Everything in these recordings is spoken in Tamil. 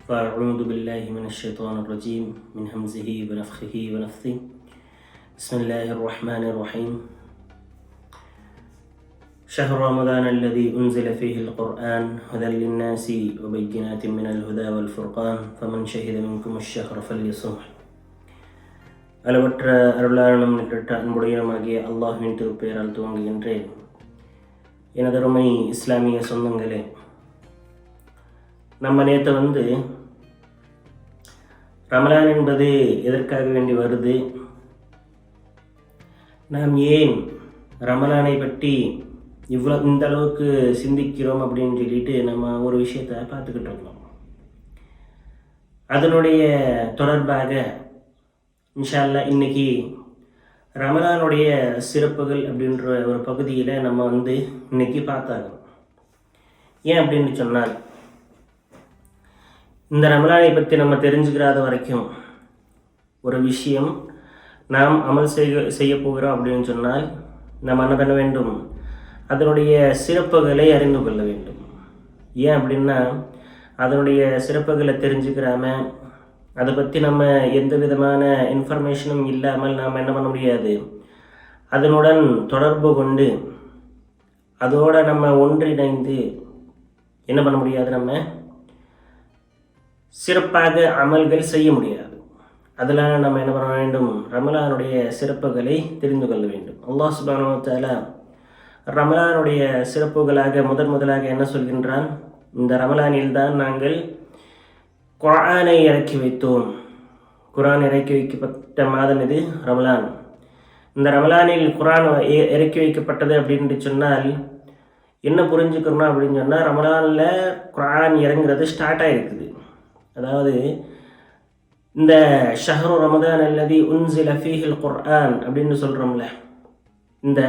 فأعوذ بالله من الشيطان الرجيم من همزه ونفخه ونفثه. بسم الله الرحمن الرحيم. شهر رمضان الذي أنزل فيه القرآن هدى للناس وبينات من الهدى والفرقان فمن شهد منكم الشهر فليصمه. அளவற்ற அருளாளனும் நிகழ்த்த அன்புடையமாகிய அல்லாஹ்வின் திருப்பெயரால் துவங்குகின்றேன். எனதருமை இஸ்லாமிய சொந்தங்களே, நம்ம நேற்று ரமலான் என்பது எதற்காக வேண்டி வருது, நாம் ஏன் ரமலானை பற்றி இந்த அளவுக்கு சிந்திக்கிறோம் அப்படின்னு சொல்லிட்டு நம்ம ஒரு விஷயத்தை பார்த்துக்கிட்டு இருக்கோம். அதனுடைய தொடர்பாக இன்ஷா அல்லாஹ் இன்னைக்கு ரமலானுடைய சிறப்புகள் அப்படின்ற ஒரு பகுதியில் நம்ம இன்னைக்கு பார்த்தாங்க. ஏன் அப்படின்னு சொன்னால், இந்த ரமலானை பற்றி நம்ம தெரிஞ்சுக்கிறாத வரைக்கும் ஒரு விஷயம் நாம் அமல் செய்ய போகிறோம் அப்படின்னு சொன்னால் நம்ம என்ன பண்ண வேண்டும், அதனுடைய சிறப்புகளை அறிந்து கொள்ள வேண்டும். ஏன் அப்படின்னா, அதனுடைய சிறப்புகளை தெரிஞ்சுக்கிறாம அதை பற்றி நம்ம எந்த விதமான இன்ஃபர்மேஷனும் இல்லாமல் நாம் என்ன பண்ண முடியாது, அதனுடன் தொடர்பு கொண்டு அதோடு நம்ம ஒன்றிணைந்து என்ன பண்ண முடியாது, நம்ம சிறப்பாக அமல்கள் செய்ய முடியாது. அதனால் நம்ம என்ன பண்ண வேண்டும், ரமலானுடைய சிறப்புகளை தெரிந்து கொள்ள வேண்டும். அல்லாஹ் சுப்ஹானஹு வ தஆலா ரமலானுடைய சிறப்புகளாக முதலாக என்ன சொல்கின்றான், இந்த ரமலானில் தான் நாங்கள் குர்ஆனை இறக்கி வைத்தோம். குர்ஆன் இறக்கி வைக்கப்பட்ட மாதம் இது ரமலான். இந்த ரமலானில் குர்ஆன் இறக்கி வைக்கப்பட்டது அப்படின்னு சொன்னால் என்ன புரிஞ்சுக்கணும் அப்படின்னு சொன்னால், ரமலானில் குர்ஆன் இறங்குறது ஸ்டார்ட் ஆகிருக்குது. அதாவது இந்த ஷஹ்ரு ரமதான் அல்லதி உன்சில ஃபீஹில் குர்ஆன் அப்படின்னு சொல்கிறோம்ல, இந்த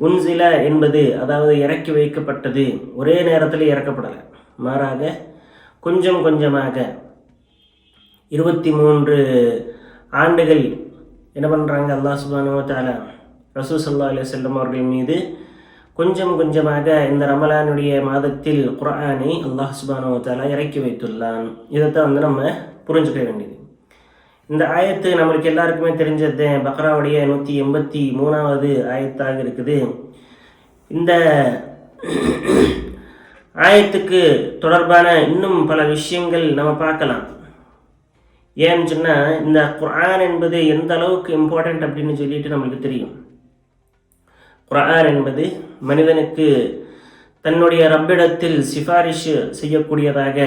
உன்சில என்பது அதாவது இறக்கி வைக்கப்பட்டது ஒரே நேரத்தில் இறக்கப்படலை, மாறாக கொஞ்சம் கொஞ்சமாக 23 ஆண்டுகள் என்ன பண்ணுறாங்க, அல்லாஹ் சுப்ஹானஹு வ தஆலா ரசூல் ஸல்லல்லாஹு அலைஹி வஸல்லம் அவர்கள் மீது கொஞ்சம் கொஞ்சமாக இந்த ரமலானுடைய மாதத்தில் குர்ஆனை அல்லாஹ் சுப்ஹானஹு வ தஆலா இறக்கி வைத்துள்ளான். இதைத்தான் நம்ம புரிஞ்சுக்க வேண்டியது. இந்த ஆயத்து நம்மளுக்கு எல்லாருக்குமே தெரிஞ்சது, பக்ராவுடைய 183வது ஆயத்தாக இருக்குது. இந்த ஆயத்துக்கு தொடர்பான இன்னும் பல விஷயங்கள் நம்ம பார்க்கலாம். ஏன்னு சொன்னால், இந்த குர்ஆன் என்பது எந்த அளவுக்கு இம்பார்ட்டண்ட் அப்படின்னு சொல்லிட்டு நம்மளுக்கு தெரியும். குர்ஆன் என்பது மனிதனுக்கு தன்னுடைய ரப்பிடத்தில் சிபாரிசு செய்யக்கூடியதாக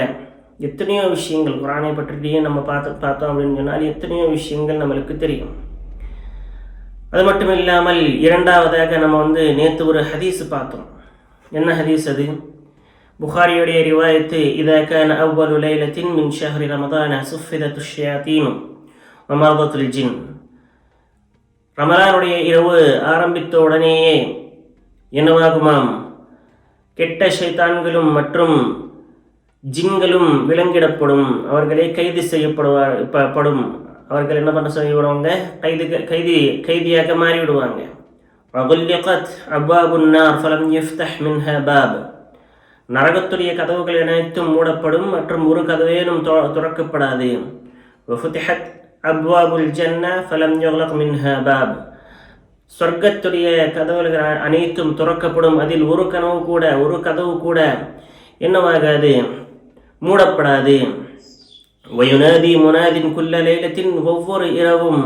எத்தனையோ விஷயங்கள் குர்ஆனை பற்றியே நம்ம பார்த்தோம் அப்படின்னு சொன்னால் எத்தனையோ விஷயங்கள் நம்மளுக்கு தெரியும். அது மட்டும் இல்லாமல் இரண்டாவதாக நம்ம நேற்று ஒரு ஹதீஸ் பார்த்தோம். என்ன ஹதீஸ் அது? புகாரியுடைய ரிவாயத்து, இதா கான அவ்வலு லைலத்தின் மின் ஷஹ்ரி ரமதான சுஃபிதத்து ஷயாத்தீனு வ மர்தத்துல் ஜின். ரமலானுடைய இரவு ஆரம்பித்த உடனேயே என்னவாகுமாம், கெட்ட ஷைத்தான்களும் மற்றும் ஜின்களும் விலங்கிடப்படும், அவர்களை கைது செய்யப்படும். அவர்கள் என்ன பண்ண செய்யப்படுவாங்க, கைதியாக மாறிவிடுவாங்க. வகுல்லிகத் அப்வாபுன் நார் ஃபலம் யுஃப்தஹ் மின்ஹா பாப். நரகத்துடைய கதவுகள் அனைத்தும் மூடப்படும், மற்றும் ஒரு கதவேனும் துறக்கப்படாது. வஃபுதிஹத் அப்வாபுல் ஜன்னா ஃபலம் யுக்லக் மின்ஹா பாப். சொர்க்கத்துடைய கதவுகள் அனைத்தும் துறக்கப்படும், அதில் ஒரு கதவு கூட என்னவாகாது, மூடப்படாது. வயுனாதி முனாதின் குல்ல லைலத்தின், ஒவ்வொரு இரவும்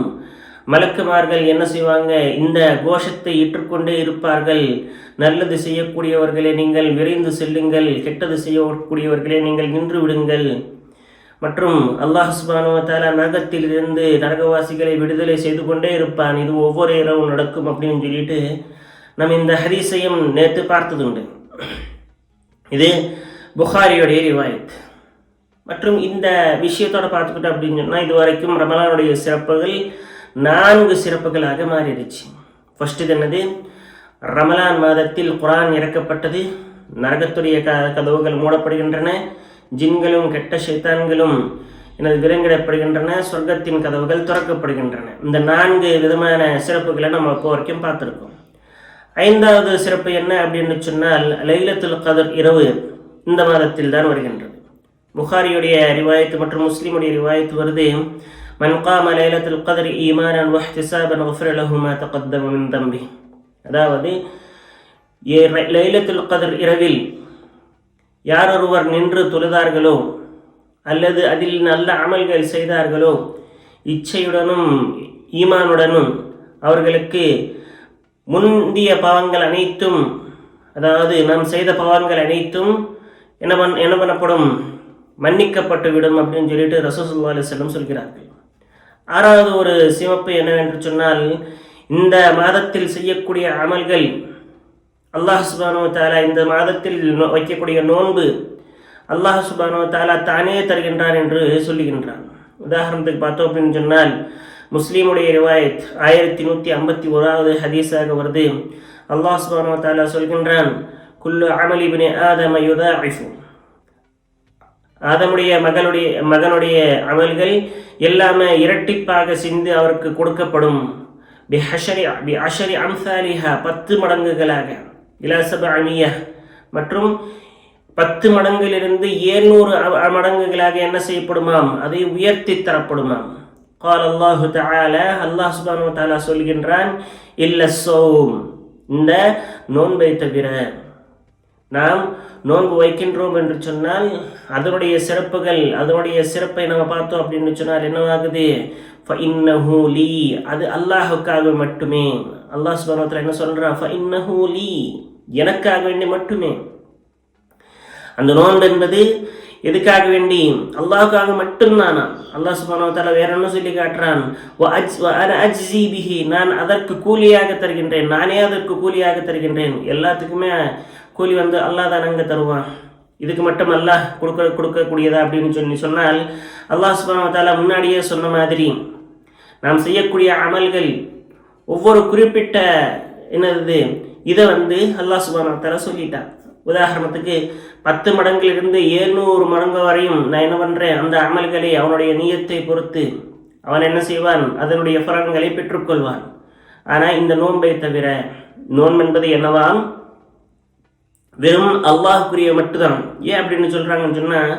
மலக்குமார்கள் என்ன செய்வாங்க, இந்த கோஷத்தை இட்டுக்கொண்டே இருப்பார்கள். நல்லது செய்யக்கூடியவர்களே நீங்கள் விரைந்து செல்லுங்கள், கெட்டது செய்யக்கூடியவர்களே நீங்கள் நின்று விடுங்கள். மற்றும் அல்லாஹ் சுப்ஹானஹு வ தஆலா நரகத்திலிருந்து நரகவாசிகளை விடுதலை செய்து கொண்டே இருப்பான். இது ஒவ்வொரு இரவும் நடக்கும் அப்படின்னு சொல்லிட்டு நம்ம இந்த ஹதீஸையும் நேற்று பார்த்ததுண்டு. இது புகாரியுடைய ரிவாயத். மற்றும் இந்த விஷயத்தோட பார்த்துக்கிட்டோம் அப்படின்னு சொன்னால், இது வரைக்கும் ரமலானுடைய சிறப்புகள் 4 சிறப்புகளாக மாறிடுச்சு. ஃபர்ஸ்ட் இது என்னது, ரமலான் மாதத்தில் குர்ஆன் இறக்கப்பட்டது, நரகத்துடைய கதவுகள் மூடப்படுகின்றன, ஜின்களும் கெட்ட ஷைத்தான்களும் விலங்கிடப்படுகின்றன, சொர்க்கத்தின் கதவுகள் திறக்கப்படுகின்றன. இந்த 4 விதமான சிறப்புகளை நம்ம இப்போ வரைக்கும் பார்த்துருக்கோம். 5வது சிறப்பு என்ன அப்படின்னு சொன்னால், லைலத்துல் கத்ர் இரவு இந்த மாதத்தில் தான் வருகின்றது. புகாரியுடைய ரிவாயத்து மற்றும் முஸ்லிமுடைய ரிவாயத்து வருது, மன் காம லைலத்துல் கத்ரி ஈமானன் வஹ்திஸாபன் கஃபர லஹு மா தகத்தம மின் தம்பி. அதாவது லைலத்துல் கத்ர் இரவில் யாரொருவர் நின்று தொழுதார்களோ அல்லது அதில் நல்ல அமல்கள் செய்தார்களோ இச்சையுடனும் ஈமானுடனும் அவர்களுக்கு முந்திய பாவங்கள் அனைத்தும், அதாவது நாம் செய்த பாவங்கள் அனைத்தும் என்ன பண்ணப்படும், மன்னிக்கப்பட்டு விடும் அப்படின்னு சொல்லிட்டு ரசூலுல்லாஹி ஸல்லல்லாஹு அலைஹி வஸல்லம் சொல்கிறார்கள். ஆறாவது ஒரு சிவப்பு என்னவென்று சொன்னால், இந்த மாதத்தில் செய்யக்கூடிய அமல்கள் அல்லாஹ் சுப்ஹானஹு வ தஆலா இந்த மாதத்தில் வைக்கக்கூடிய நோன்பு அல்லாஹ் சுப்ஹானஹு வ தஆலா தானே தருகின்றான் என்று சொல்லுகின்றான். உதாரணத்துக்கு பார்த்தோம் அப்படின்னு சொன்னால், முஸ்லீமுடைய ரிவாயத் 1151வது ஹதீஸாக வருது. அல்லாஹ் சுப்ஹானஹு வ தஆலா சொல்கின்றான், குல்லு அமலி இப்னி ஆதம யுதாஇஃபு. ஆதமுடைய மகனுடைய அமல்கள் எல்லாமே இரட்டிப்பாக சிந்து அவருக்கு கொடுக்கப்படும். பி அஷரி அம்சாலிஹா 10 மடங்குகளாக, இலா சபஅமியா மற்றும் 10 மடங்கிலிருந்து 700 மடங்குகளாக என்ன செய்யப்படுமாம், அதை உயர்த்தி தரப்படுமாம். قال الله تعالى, அல்லாஹ் சுப்ஹானஹு வ தஆலா சொல்கின்றான், இல்ல ஸௌம், இந்த நோன்பை தவிர. நாம் நோன்பு வைக்கின்றோம் என்று சொன்னால் அதனுடைய சிறப்புகள், அதனுடைய சிறப்பை நம்ம பார்த்தோம் அப்படின்னு சொன்னால் என்னவாகுது, ஃபஇன்னஹு லீ, அது அல்லாஹுக்காக மட்டுமே. அல்லாஹ் சுப்ஹானஹு வ தஆலா என்ன சொல்றான், ஃபஇன்னஹு லீ, எனக்காக வேண்டி மட்டுமே. அந்த நோன்பு என்பது எதுக்காக வேண்டி, அல்லாஹுக்காக மட்டும்தானா. அல்லாஹ் சுப்ஹானஹு வ தஆலா வேற என்ன சொல்லி காட்டுறான், வ அன அஜ்ஸி பிஹி, நான் அதற்கு கூலியாக தருகின்றேன், நானே அதற்கு கூலியாக தருகின்றேன். எல்லாத்துக்குமே கூலி அல்லாஹ் தான் அங்கே தருவான். இதுக்கு மட்டும் அல்லாஹ் கொடுக்கக்கூடியதா அப்படின்னு சொன்னால், அல்லாஹ் சுப்ஹானஹு வ தஆலா முன்னாடியே சொன்ன மாதிரி நாம் செய்யக்கூடிய அமல்கள் ஒவ்வொரு குறிப்பிட்ட என்னது இதை அல்லாஹ் சுப்ஹானஹு வ தஆலா சொல்லிட்டான். உதாரணத்துக்கு 10 மடங்கிலிருந்து 700 மடங்கு வரையும் நான் என்ன பண்ணுறேன், அந்த அமல்களை அவனுடைய நியத்தை பொறுத்து அவன் என்ன செய்வான், அதனுடைய பலன்களை பெற்றுக்கொள்வான். ஆனால் இந்த நோன்பை தவிர, நோன்பு என்பது என்னவாம், வெறும் அல்லாஹ்க்குரிய மட்டும்தான். ஏன் அப்படின்னு சொல்கிறாங்கன்னு சொன்னால்,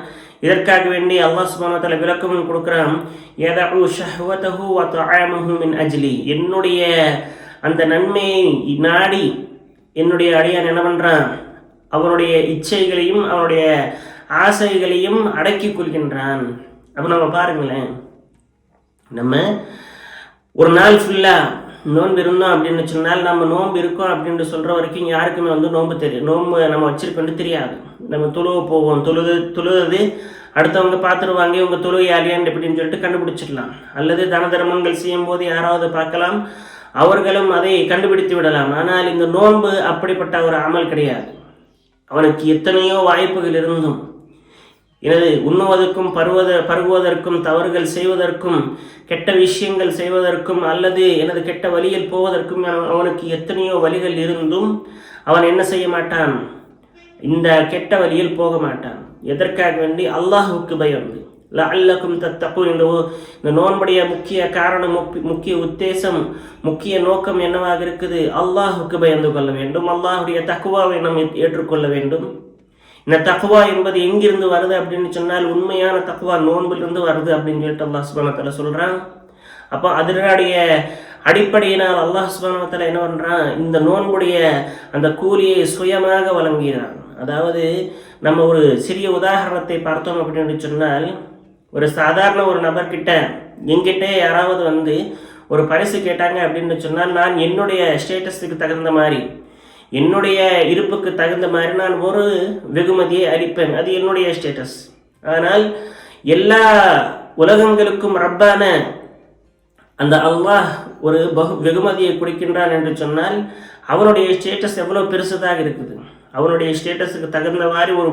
இதற்காக வேண்டி அல்லாஹ் சுப்ஹானஹு வ தஆலா விளக்கமும் கொடுக்குறான். யதஉ ஷஹ்வதஹு வ தஆமஹு மின் அஜ்லி, என்னுடைய அந்த நன்மையை நாடி என்னுடைய அடியான் என்ன பண்ணுறான், அவனுடைய இச்சைகளையும் அவனுடைய ஆசைகளையும் அடக்கிக் கொள்கின்றான். அப்போ நம்ம பாருங்களேன், நம்ம ஒரு நாள் ஃபுல்லாக நோன்பு இருந்தோம் அப்படின்னு சொன்னால், நம்ம நோன்பு இருக்கோம் அப்படின்னு சொல்கிற வரைக்கும் யாருக்குமே நோன்பு தெரியும், நோன்பு நம்ம வச்சிருக்கோன்னு தெரியாது. நம்ம தொழுவ போவோம், தொழுவது அடுத்தவங்க பார்த்துருவாங்க, இவங்க தொழுகையாளியான் அப்படின்னு சொல்லிட்டு கண்டுபிடிச்சிடலாம். அல்லது தான தர்மங்கள் செய்யும் போது யாராவது பார்க்கலாம், அவர்களும் அதை கண்டுபிடித்து விடலாம். ஆனால் இந்த நோன்பு அப்படிப்பட்ட ஒரு அமல் கிடையாது. அவனுக்கு எத்தனையோ வாய்ப்புகள் இருந்தும், எனது உண்ணுவதற்கும் பருகுவதற்கும் தவறுகள் செய்வதற்கும் கெட்ட விஷயங்கள் செய்வதற்கும் அல்லது எனது கெட்ட வழியில் போவதற்கும் அவனுக்கு எத்தனையோ வழிகள் இருந்தும் அவன் என்ன செய்ய மாட்டான், இந்த கெட்ட வழியில் போக மாட்டான். எதற்காக வேண்டி, அல்லாஹுக்கு பயந்து. லஅல்லக்கும் தத்தகூன், இந்த நோன்புடைய முக்கிய காரணம், முக்கிய உத்தேசம், முக்கிய நோக்கம் என்னவாக இருக்குது, அல்லாஹுக்கு பயந்து கொள்ள வேண்டும், அல்லாஹுடைய தக்வாவை நாம் ஏற்றுக்கொள்ள வேண்டும். இந்த தக்வா என்பது எங்கிருந்து வருது அப்படின்னு சொன்னால், உண்மையான தக்வா நோன்பிலிருந்து வருது அப்படின்னு சொல்லிட்டு அல்லாஹ் சுப்ஹானஹு வ தஆலா சொல்கிறான். அப்போ அதனுடைய அடிப்படையினால் அல்லாஹ் சுப்ஹானஹு வ தஆலா என்ன பண்ணுறான், இந்த நோன்புடைய அந்த கூலியை சுயமாக வழங்குகிறான். அதாவது நம்ம ஒரு சிறிய உதாரணத்தை பார்த்தோம் அப்படின்னு சொன்னால், ஒரு சாதாரண ஒரு நபர்கிட்ட என்கிட்ட யாராவது ஒரு பரிசு கேட்டாங்க அப்படின்னு சொன்னால், நான் என்னுடைய ஸ்டேட்டஸுக்கு தகுந்த மாதிரி, என்னுடைய இருப்புக்கு தகுந்த மாதிரி நான் ஒரு வெகுமதியை அளிப்பேன். அது என்னுடைய ஸ்டேட்டஸ். ஆனால் எல்லா உலகங்களுக்கும் ரப்பான அந்த அல்லாஹ் ஒரு வெகுமதியை கொடுக்கின்றான் என்று சொன்னால், அவனுடைய ஸ்டேட்டஸ் எவ்வளோ பெருசுதாக இருக்குது. அவனுடைய ஸ்டேட்டஸுக்கு தகுந்த மாதிரி ஒரு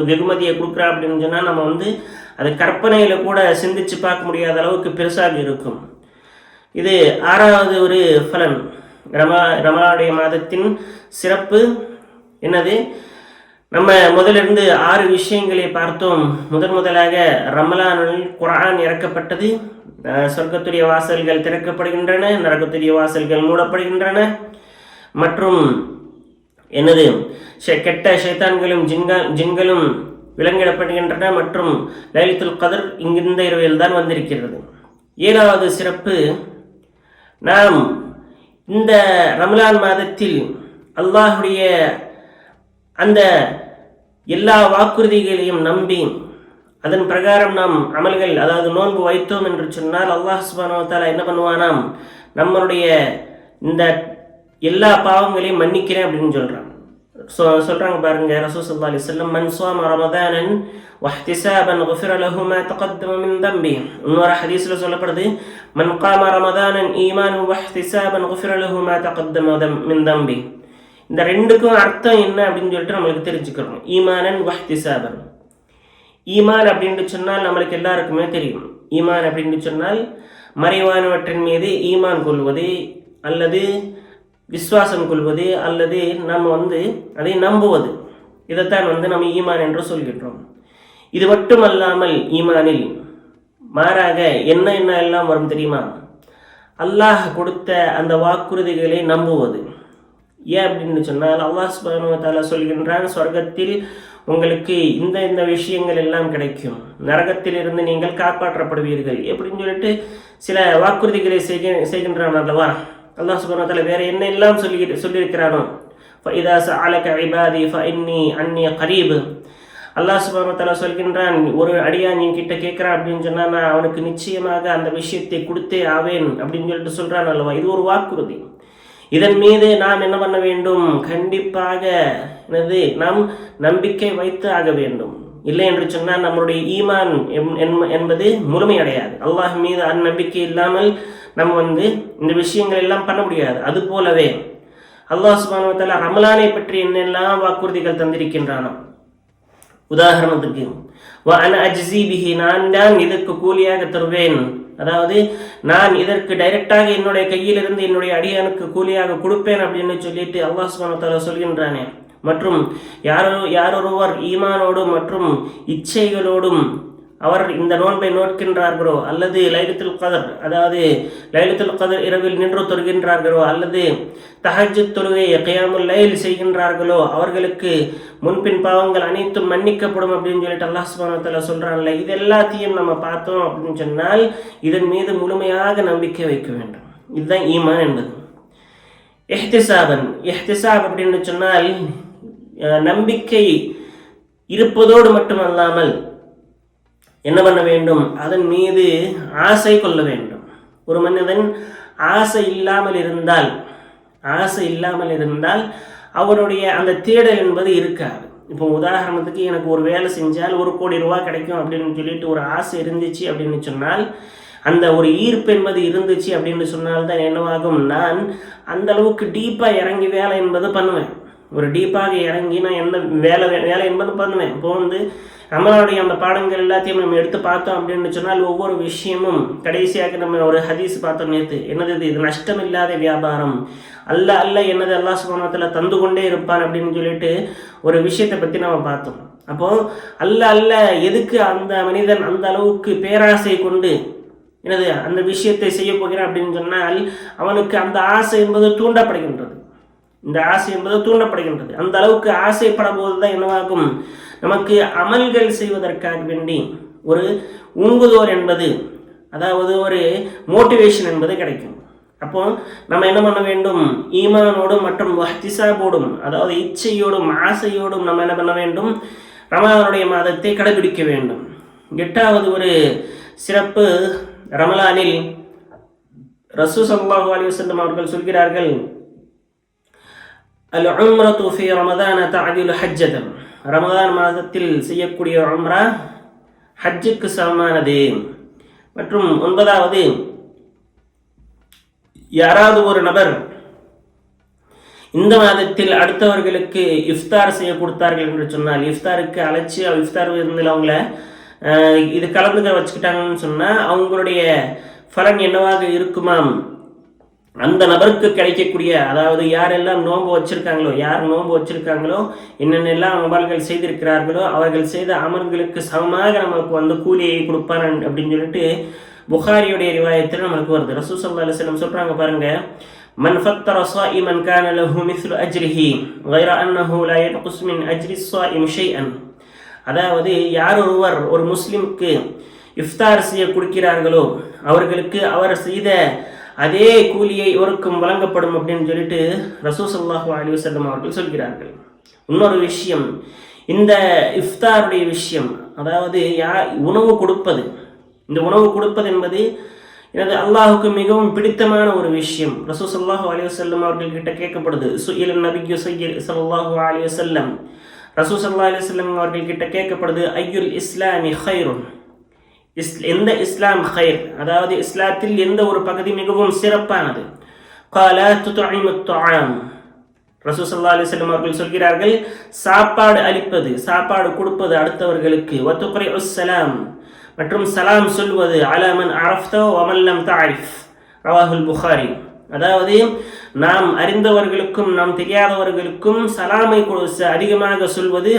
வெகுமதியை கொடுக்குறான் அப்படின்னு சொன்னால், நம்ம அது கற்பனையில் கூட சிந்திச்சு பார்க்க முடியாத அளவுக்கு பெருசாக இருக்கும். இது 6வது ஒரு பலன். ரமலானுடைய மாதத்தின் சிறப்பு என்னது, நம்ம முதலிருந்து 6 விஷயங்களை பார்த்தோம். முதலாக ரமலானில் குர்ஆன் இறக்கப்பட்டது, சொர்க்கத்துடைய வாசல்கள் திறக்கப்படுகின்றன, நரகத்துடைய வாசல்கள் மூடப்படுகின்றன, மற்றும் என்னது, கெட்ட ஷைத்தான்களும் ஜின்களும் விலங்கிடப்படுகின்றன மற்றும் லைலத்துல் கத்ர் இந்த இரவில் தான் வந்திருக்கிறது. 7வது சிறப்பு, நாம் இந்த ரமலான் மாதத்தில் அல்லாஹுடைய அந்த எல்லா வாக்குறுதிகளையும் நம்பி அதன் பிரகாரம் நாம் அமல்கள், அதாவது நோன்பு வைத்தோம் என்று சொன்னால் அல்லாஹ் சுப்ஹானஹு வ தஆலா என்ன பண்ணுவானாம், நம்மளுடைய இந்த எல்லா பாவங்களையும் மன்னிக்கிறேன் அப்படின்னு சொல்றாங்க பாருங்க. ரசூல் ஸல்லல்லாஹு அலைஹி வஸல்லம், மன் ஸாம ரமதானன் வஹ்திஸாபன் குஃபிர லஹு மா தகத்தம மின் தம்பி. இன்னொரு ஹதீஸ்ல சொல்லப்படுது, மன் காம ரமதானன் ஈமானன் வஹ்திஸாபன் குஃபிர லஹு மா தகத்தம மின் தம்பி. இந்த ரெண்டுக்கும் அர்த்தம் என்ன அப்படின்னு சொல்லிட்டு நம்மளுக்கு தெரிஞ்சுக்கிறோம். ஈமானன் வஹ்திஸாபன். ஈமான் அப்படின்னு சொன்னால் நம்மளுக்கு எல்லாருக்குமே தெரியும். ஈமான் அப்படின்னு சொன்னால் மறைவானவற்றின் மீது ஈமான் கொள்வது, அல்லது விசுவாசம் கொள்வது, அல்லது நம்ம அதை நம்புவது. இதைத்தான் நம்ம ஈமான் என்று சொல்கின்றோம். இது மட்டுமல்லாமல் ஈமானில் மாறாக என்ன எல்லாம் வரும் தெரியுமா? அல்லாஹ் கொடுத்த அந்த வாக்குறுதிகளை நம்புவது. ஏன் அப்படின்னு சொன்னால் அல்லாஹ் சுப்ஹானஹு வ தஆலா சொல்கின்றான், சொர்க்கத்தில் உங்களுக்கு இந்த விஷயங்கள் எல்லாம் கிடைக்கும், நரகத்தில் இருந்து நீங்கள் காப்பாற்றப்படுவீர்கள் எப்படின்னு சொல்லிட்டு சில வாக்குறுதிகளை செய்கின்றான் அல்லவா அல்லாஹ் சுப்ஹானஹு வ தஆலா. வேற என்ன எல்லாம் சொல்லியிருக்கிறானோ, ஃபஇதா ஸஅலக இபாதி ஃபஇன்னி அன்னி கரீப். அல்லாஹ் சுப்ஹானஹு வ தஆலா சொல்கின்றான், ஒரு அடியான் என்கிட்ட கேட்குறான் அப்படின்னு சொன்னால் நான் அவனுக்கு நிச்சயமாக அந்த விஷயத்தை கொடுத்தே ஆவேன் அப்படின்னு சொல்லிட்டு சொல்கிறான் அல்லவா. இது ஒரு வாக்குறுதி. இதன் மீது நாம் என்ன பண்ண வேண்டும்? கண்டிப்பாக நாம் நம்பிக்கை வைத்து ஆக வேண்டும். இல்லை என்று சொன்னால் நம்மளுடைய ஈமான் என்பது முழுமையடையாது. அல்லாஹ் மீது அந்நம்பிக்கை இல்லாமல் நம்ம இந்த விஷயங்கள் எல்லாம் பண்ண முடியாது. அது போலவே அல்லாஹ் சுப்ஹானஹு வ தஆலா ரமலானை பற்றி என்னெல்லாம் வாக்குறுதிகள் தந்திருக்கின்றானோ, உதாரணத்துக்கு வஅன அஜ்ஸி பிஹி, நான் தான் இதற்கு கூலியாக தருவேன், அதாவது நான் இதற்கு டைரக்டாக என்னுடைய கையிலிருந்து என்னுடைய அடியானுக்கு கூலியாக கொடுப்பேன் அப்படின்னு சொல்லிட்டு அல்லாஹ் சுப்ஹானஹு வ தஆலா சொல்கின்றானே. மற்றும் யாரொருவர் ஈமானோடும் மற்றும் இச்சைகளோடும் அவர் இந்த நோன்பை நோட்கின்றார்களோ, அல்லது லைலத்துல் கத்ர், அதாவது லைலத்துல் கத்ர் இரவில் நின்று தொழுகின்றார்களோ, அல்லது தஹஜ்ஜுத் தொழுகை கியாமுல் லைல் செய்கின்றார்களோ, அவர்களுக்கு முன்பின் பாவங்கள் அனைத்தும் மன்னிக்கப்படும் அப்படின்னு சொல்லிட்டு அல்லாஹ் சுப்ஹானஹு வ தஆலா சொல்றான்ல. இது எல்லாத்தையும் நம்ம பார்த்தோம் அப்படின்னு சொன்னால் இதன் மீது முழுமையாக நம்பிக்கை வைக்க வேண்டும். இதுதான் ஈமான் என்பது. இஹ்திசாப் அப்படின்னு சொன்னால் நம்பிக்கை இருப்பதோடு மட்டுமல்லாமல் என்ன பண்ண வேண்டும்? அதன் மீது ஆசை கொள்ள வேண்டும். ஒரு மனிதன் ஆசை இல்லாமல் இருந்தால் அவனுடைய அந்த தேடல் என்பது இருக்காது. இப்போ உதாரணத்துக்கு எனக்கு ஒரு வேலை செஞ்சால் 1 கோடி ரூபாய் கிடைக்கும் அப்படின்னு சொல்லிட்டு ஒரு ஆசை இருந்துச்சு அப்படின்னு சொன்னால், அந்த ஒரு ஈர்ப்பு என்பது இருந்துச்சு அப்படின்னு சொன்னால்தான் என்னவாகும், நான் அந்த அளவுக்கு டீப்பாக இறங்கி வேலை என்பது பண்ணுவேன். ஒரு டீப்பாக இறங்கி நான் எந்த வேலை என்பது பண்ணுவேன். இப்போ நம்மளுடைய அந்த பாடங்கள் எல்லாத்தையும் நம்ம எடுத்து பார்த்தோம் அப்படின்னு சொன்னால் ஒவ்வொரு விஷயமும் கடைசியாக நம்ம ஒரு ஹதீஸ் பார்த்தோம் நேற்று. என்னது இது நஷ்டம் இல்லாத வியாபாரம், அல்ல என்னது அல்லாஹ் சுப்ஹானஹு வ தஆலா தந்து கொண்டே இருப்பான் அப்படின்னு சொல்லிட்டு ஒரு விஷயத்தை பற்றி நம்ம பார்த்தோம். அப்போது அல்ல எதுக்கு அந்த மனிதன் அந்த அளவுக்கு பேராசை கொண்டு அந்த விஷயத்தை செய்ய போகிறான் அப்படின்னு சொன்னால் அவனுக்கு அந்த ஆசை என்பது தூண்டப்படுகின்றது. இந்த ஆசை என்பது தூண்டப்படுகின்றது. அந்த அளவுக்கு ஆசைப்படும் போது தான் என்னவாகும், நமக்கு அமல்கள் செய்வதற்காக வேண்டி ஒரு உங்குதோர் என்பது, அதாவது ஒரு மோட்டிவேஷன் என்பது கிடைக்கும். அப்போ நம்ம என்ன பண்ண வேண்டும்? ஈமானோடும் மற்றும் வஹ்திசாபோடும், அதாவது இச்சையோடும் ஆசையோடும் நம்ம என்ன பண்ண வேண்டும்? ரமலானுடைய மாதத்தை கடைபிடிக்க வேண்டும். 8வது ஒரு சிறப்பு, ரமலானில் ரசூல் ஸல்லல்லாஹு அலைஹி வஸல்லம் அவர்கள் சொல்கிறார்கள், அல் உம்ரத்து ஃபீ ரமதான தஅதிலு ஹஜ்ஜதன். ரமதான் மாதத்தில் செய்யக்கூடிய உம்ரா ஹஜ்ஜுக்கு சமமானது. மற்றும் 9வது, யாராவது ஒரு நபர் இந்த மாதத்தில் அடுத்தவர்களுக்கு இஃப்தார் செய்ய கொடுத்தார்கள் என்று சொன்னால், இஃப்தாருக்கு அழைச்சி இஃப்தார் விருந்தில் அவங்கள இது கலந்துக்க வச்சுக்கிட்டாங்கன்னு சொன்னால் அவங்களுடைய பலன் என்னவாக இருக்குமாம்? அந்த நபருக்கு கிடைக்கக்கூடிய, அதாவது யாரெல்லாம் நோன்பு வச்சிருக்காங்களோ என்னென்னெல்லாம் அமல்கள் செய்திருக்கிறார்களோ அவர்கள் செய்த அமல்களுக்கு சமமாக நமக்கு கூலியை கொடுப்பான் அப்படின்னு சொல்லிட்டு புகாரியுடைய ரிவாயத்தில் நமக்கு வருது. ரசூல் ஸல்லல்லாஹு அலைஹி வஸல்லம் சொல்றாங்க பாருங்க, மன் ஃபத்தர ஸாயிமன் கான லஹு மிஸ்லு அஜ்ரிஹி கைர அன்னஹு லா யன்குஸ் மின் அஜ்ரி ஸாயிம் ஷைஅன். அதாவது யார் ஒருவர் ஒரு முஸ்லிமுக்கு இஃப்தார் செய்ய கொடுக்கிறார்களோ அவர்களுக்கு அவர் செய்த அதே கூலியை இவருக்கும் வழங்கப்படும் அப்படின்னு சொல்லிட்டு ரசூல் ஸல்லல்லாஹு அலைஹி வஸல்லம் அவர்கள் சொல்கிறார்கள். இன்னொரு விஷயம், இந்த இஃப்தாருடைய விஷயம், அதாவது உணவு கொடுப்பது, இந்த உணவு கொடுப்பது என்பது எனது அல்லாஹுக்கு மிகவும் பிடித்தமான ஒரு விஷயம். ரசூல் ஸல்லல்லாஹு அலைஹி வஸல்லம் அவர்கள் கிட்ட கேட்கப்படுது, சுஇல நபியு ஸல்லல்லாஹு அலைஹி வஸல்லம், ரசூல் ஸல்லல்லாஹு அலைஹி வஸல்லம் அவர்கள் கிட்ட கேட்கப்படுது, ஐயுல் இஸ்லாமி ഖൈറുன், எந்த இஸ்லாம் ഖൈர், அதாவது இஸ்லாத்தில் எந்த ஒரு பகுதி மிகவும் சிறப்பானது. قال تطعم الطعام, ரசூல் ஸல்லல்லாஹு அலைஹி வஸல்லம் அவர்கள் சொல்கிறார்கள், சாப்பாடு அளிப்பது, சாப்பாடு கொடுப்பது அடுத்தவர்களுக்கு. வதுக்ரிஉஸ் ஸலாம், மற்றும் சலாம் சொல்வது. அலா மன் அரஃப்த வ மன் லம் தஅரிஃப், ரவாஹுல் புகாரி. அதாவது நாம் அறிந்தவர்களுக்கும் நாம் தெரியாதவர்களுக்கும் சலாமை அதிகமாக சொல்வது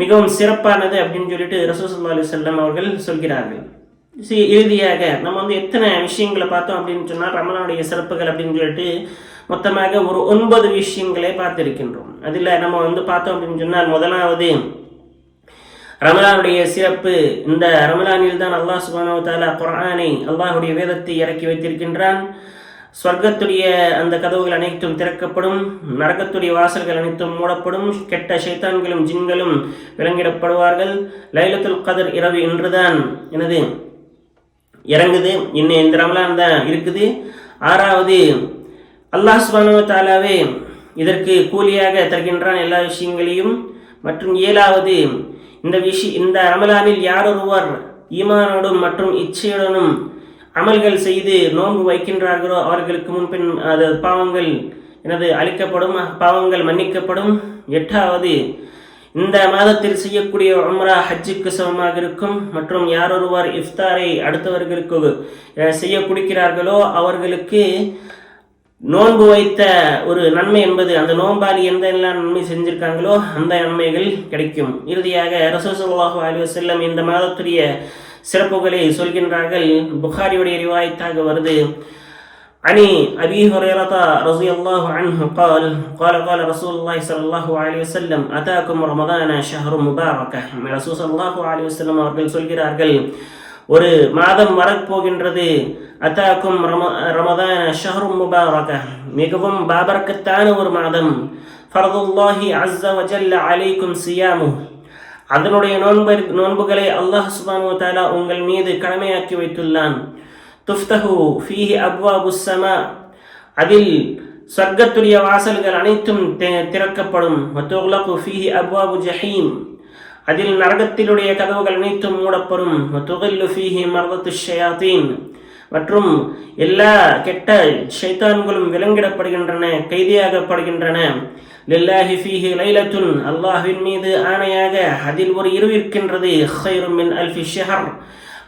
மிகவும் சிறப்பானது அப்படின்னு சொல்லிட்டு ரசூல் ஸல்லல்லாஹு அலைஹி வஸல்லம் அவர்கள் சொல்கிறார்கள். இறுதியாக நம்ம எத்தனை விஷயங்களை பார்த்தோம் அப்படின்னு சொன்னால், ரமலானுடைய சிறப்புகள் அப்படின்னு சொல்லிட்டு மொத்தமாக ஒரு 9 விஷயங்களை பார்த்திருக்கின்றோம். அதில் நம்ம பார்த்தோம் அப்படின்னு சொன்னால், முதலாவது ரமலானுடைய சிறப்பு. இந்த ரமலானில் தான் அல்லாஹ் சுப்ஹானஹு வ தஆலா குர்ஆனை, அல்லாஹ்வுடைய வேதத்தை இறக்கி வைத்திருக்கின்றான். சொர்க்கத்துடைய அந்த கதவுகள் அனைத்தும் திறக்கப்படும், நரகத்துடைய வாசல்கள் அனைத்தும் மூடப்படும், கெட்ட ஷைத்தான்களும் ஜின்களும் விலங்கிடப்படுவார்கள். லைலத்துல் கத்ர் இரவு இன்றுதான் இறங்குது, இன்னும் இந்த ரமலான் தான் இருக்குது. 6வது, அல்லாஹ் சுப்ஹானஹு வ தஆலாவே இதற்கு கூலியாக தருகின்றான் எல்லா விஷயங்களையும். மற்றும் 7வது, இந்த ரமலானில் யாரொருவர் ஈமானோடும் மற்றும் இச்சையுடனும் அமல்கள் செய்து நோன்பு வைக்கின்றார்களோ அவர்களுக்கு முன்பின் அது பாவங்கள் அளிக்கப்படும், பாவங்கள் மன்னிக்கப்படும். 8வது, இந்த மாதத்தில் செய்யக்கூடிய உம்ரா ஹஜ்ஜுக்கு சமமாக இருக்கும். மற்றும் யாரொருவர் இஃப்தாரை அடுத்தவர்களுக்கு செய்ய கொடுக்கிறார்களோ அவர்களுக்கு நோன்பு வைத்த ஒரு நன்மை என்பது, அந்த நோன்பாளி எல்லாம் நன்மை செஞ்சிருக்காங்களோ அந்த நன்மைகள் கிடைக்கும். இறுதியாக ரசூல் ஸல்லல்லாஹு அலைஹி வஸல்லம் இந்த மாதத்துடைய சிறப்புகளை சொல்கின்றார்கள். புகாரியுடைய ரிவாயத்தாக வருது. அனி அபீ ஹுரைரா ரலியல்லாஹு அன்ஹு قال قال رسول الله صلى الله عليه وسلم أتاكم رمضان شهر مبارك. ரசூல் ஸல்லல்லாஹு அலைஹி வஸல்லம் அவர்கள் சொல்கிறார்கள், ஒரு மாதம் வரப்போகின்றது. அதாக்கும் ரமதான் ஷஹ்ரும் முபாரக, மிகவும் பாபரக்கத்தான ஒரு மாதம். ஃபர்துல்லாஹி அஸ்ஸ வ ஜல்ல அலைக்கும் சியாமு, அதனுடைய நோன்புகளை அல்லாஹ் சுப்ஹானஹு வ தஆலா உங்கள் மீது கடமையாக்கி வைத்துள்ளான். துஃப்தஹு ஃபீஹி அப்வாபுஸ் ஸமா, அதில் சொர்க்கத்துடைய வாசல்கள் அனைத்தும் திறக்கப்படும். வ துக்லகு ஃபீஹி அப்வாபு ஜஹீம், அதில் நரகத்தினுடைய கதவுகள் அனைத்தும் மூடப்படும். வ துகில்லு ஃபீஹி மர்தத்துஷ் ஷயாத்தீன், மற்றும் எல்லா கெட்ட ஷைத்தான்களும் விலங்கிடப்படுகின்றன, கைதியாகப்படுகின்றன. லில்லாஹி ஃபீஹி லைலத்துன், அல்லாஹ்வின் மீது ஆணையாக அதில் ஒரு இரவு இருக்கின்றது. ഖൈറുம் மின் அல்ஃபி ஷஹர்,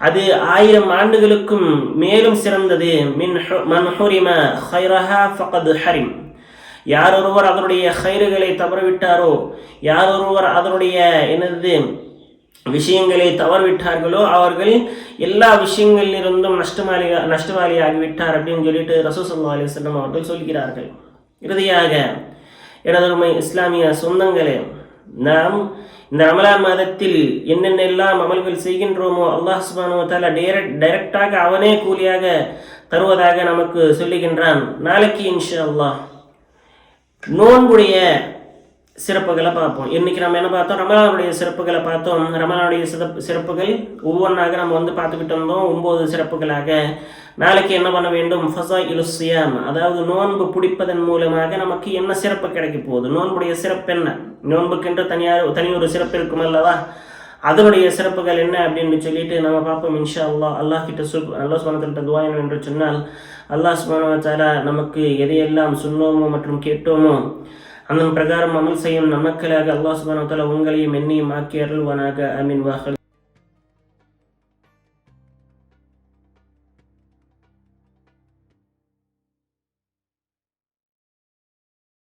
அது 1000 ஆண்டுகளுக்கும் மேலும் சிறந்தது. மன் ஹுரிம ഖൈரஹா ஃபகத் ஹரிம், யாரொருவர் அதனுடைய ഖൈറുகளை தவறவிட்டாரோ, யாரொருவர் அதனுடைய விஷயங்களை தவறவிட்டார்களோ அவர்கள் எல்லா விஷயங்களிலிருந்தும் நஷ்டவாளியாகிவிட்டார் அப்படின்னு சொல்லிட்டு ரசூல் ஸல்லல்லாஹு அலைஹி வஸல்லம் அவர்கள் சொல்கிறார்கள். இறுதியாக எனதருமை இஸ்லாமிய சொந்தங்களே, நாம் இந்த ரமலான் மாதத்தில் என்னென்னெல்லாம் அமல்கள் செய்கின்றோமோ அல்லாஹ் சுப்ஹானஹு வ தஆலா டைரக்டாக அவனே கூலியாக தருவதாக நமக்கு சொல்லுகின்றான். நாளைக்கு இன்ஷா அல்லாஹ் நோன்புடைய சிறப்புகளை பார்ப்போம். இன்னைக்கு நம்ம என்ன பார்த்தோம்? ரமலானுடைய சிறப்புகளை பார்த்தோம். ரமலானுடைய சிறப்புகள் ஒவ்வொன்றாக நம்ம பார்த்துக்கிட்டு இருந்தோம், 9 சிறப்புகளாக. நாளைக்கு என்ன பண்ண வேண்டும்? ஃபஸாயிலுஸ் ஸியாம், அதாவது நோன்பு பிடிப்பதன் மூலமாக நமக்கு என்ன சிறப்பு கிடைக்க போகுது, நோன்புடைய சிறப்பு என்ன, நோன்புக்கென்று தனி ஒரு சிறப்பு இருக்கும் அல்லவா, அதனுடைய சிறப்புகள் என்ன அப்படின்னு சொல்லிட்டு நம்ம பார்ப்போம் இன்ஷா அல்லாஹ். அல்லாஹ் சுப்ஹானஹு வ தஆலா துஆ என்று சொன்னால், அல்லாஹ் சுப்ஹானஹு வ தஆலா நமக்கு எதையெல்லாம் சொன்னோமோ மற்றும் கேட்டோமோ அதன் பிரகாரம் அமல் செய்யும் நமக்களாக அல்லாஹ் சுப்ஹானஹு வ தஆலா உங்களையும் என்னையும் ஆக்கி அருள்வானாக. ஆமீன்.